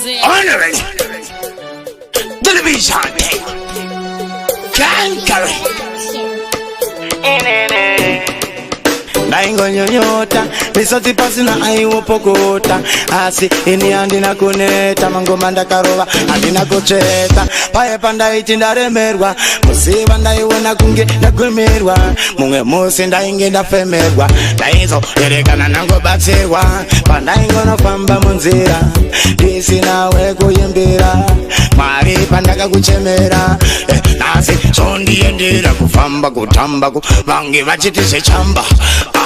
Honoring television tape. Can't carry. Naingo nyonyota misoti pasi na aiwo pokota asi ini andina kuneta mangoma ndakarova andina kucheta paye pandaiti ndaremerwa musiva ndaiona kunge ndagwemerwa mumwe musi ndainge ndafemerwa ndaizo yerekana nangobatsirwa pandaingonofamba munzira ndisinawe kuyimbira Mwari pandakakuchemera nasi zondiendera kufamba kutambako vange vachiti sechamba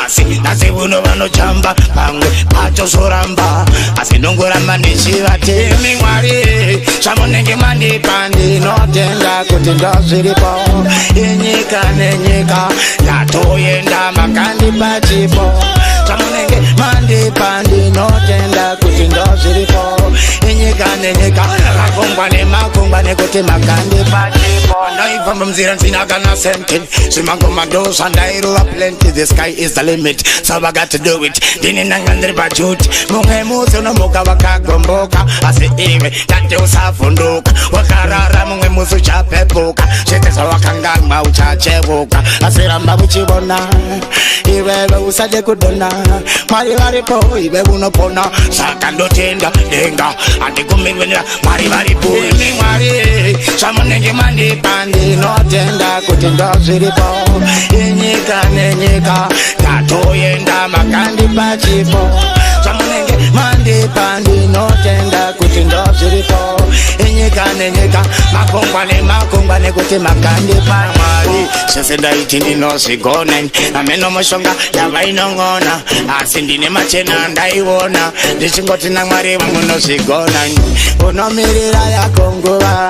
asi nasi uno vanochamba vamwe vachozoramba asi ndongoramba ndichivatemi Mwari zvamunenge mandipa ndinotenda kuti ndozviripo inyika nenyika ndatoenda makandipa chipo zvamunenge mandipa ndinotenda kuti ndozviripo inyika nenyika makongwa nekuti makandipa chipo ndaifamba mzira nzina kana senten zvimangomadosa ndairova plenty the sky is the limit so I got to do it ndini nanga ndiri pajuti mumwe musi unomuka wakagomboka asi iwe ndati usavhunduka wakarara mumwe musi uchapepuka zvete zvawakanganwa uchachevuka asi ramba uchivona iwewe usade kudona Mwari varipo iwe unopona saka ndotenda denga andikumirwenera Mwari varipo imi Mwari zvamunenge mandipa ndinotenda kuti ndozviripo inyika nenyika ndatoenda makandipa chipo zvamunenge mandipa ndinotenda kuti ndozviripo inyika nenyika makongwa nekuti makandipa Mwari zvese ndaiti ndinozvigona ameno mushonga yavainong'ona asi ndine machena ndaiona ndichingoti naMwari vangu nozvigona unomirira yako nguva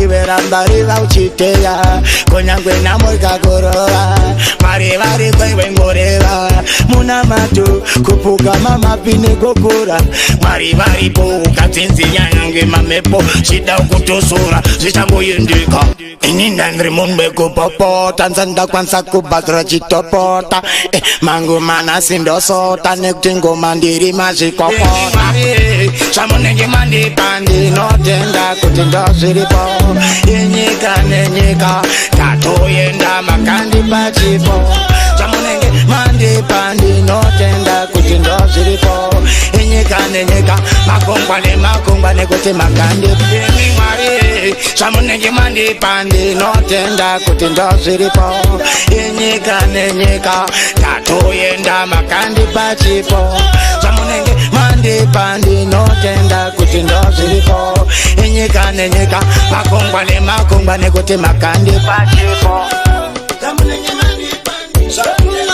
iwe ramba riva uchiteya kunyangwe namo ikakurova Mwari varipo iwe ngoreva muna matu kupuka mamapi nekukura Mwari varipo ukatsinzinya nyange mamepo zvida kutosora zvichangoendeka ini ndandiri munhu wekupopota nzandakwanisa kubhadhara chitopota mangu mana sindosota nekuti ngoma ndiri mazvikokota zvamunenge mandipa ndinotenda kuti ndozviripo inyika nenyika ndatoenda makandipa chipo zvamunenge mandipa ndinotenda kuti ndozviripo inyika nenyika makongwa nekuti makandipa Mwari zvamunenge mandipa ndinotenda kuti ndozviripo inyika nenyika ndatoenda makandipa chipo zvamunenge mandipa ndinotenda kuti ndozviripo inyika nenyika makongwa nekuti makandipa chipo zvamunenge mandipa